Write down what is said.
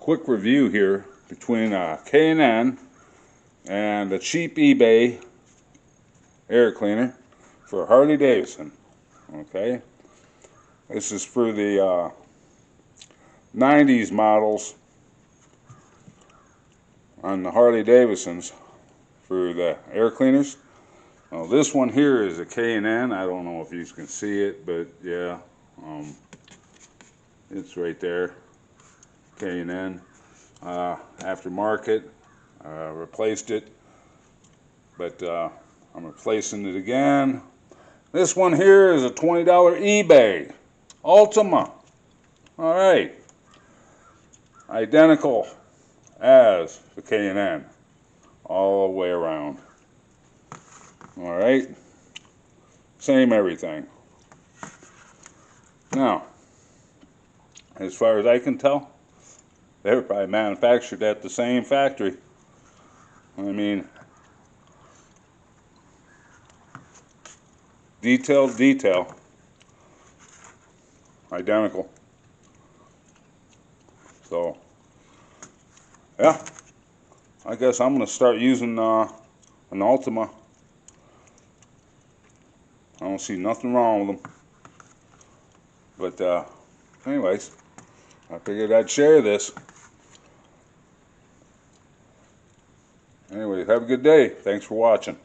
quick review here between a K&N and a cheap eBay air cleaner for Harley Davidson. Okay, this is for the 90s models on the Harley Davidsons for the air cleaners. Now this one here is a K&N. I don't know if you can see it, but yeah, it's right there. K&N aftermarket. Replaced it, but I'm replacing it again. This one here is a $20 eBay Ultima. All right, identical as the K&N, all the way around. All right, same everything. Now, as far as I can tell, they were probably manufactured at the same factory. I mean, detail, identical. So, yeah, I guess I'm going to start using an Ultima. I don't see nothing wrong with them. But anyways, I figured I'd share this. Anyway, have a good day. Thanks for watching.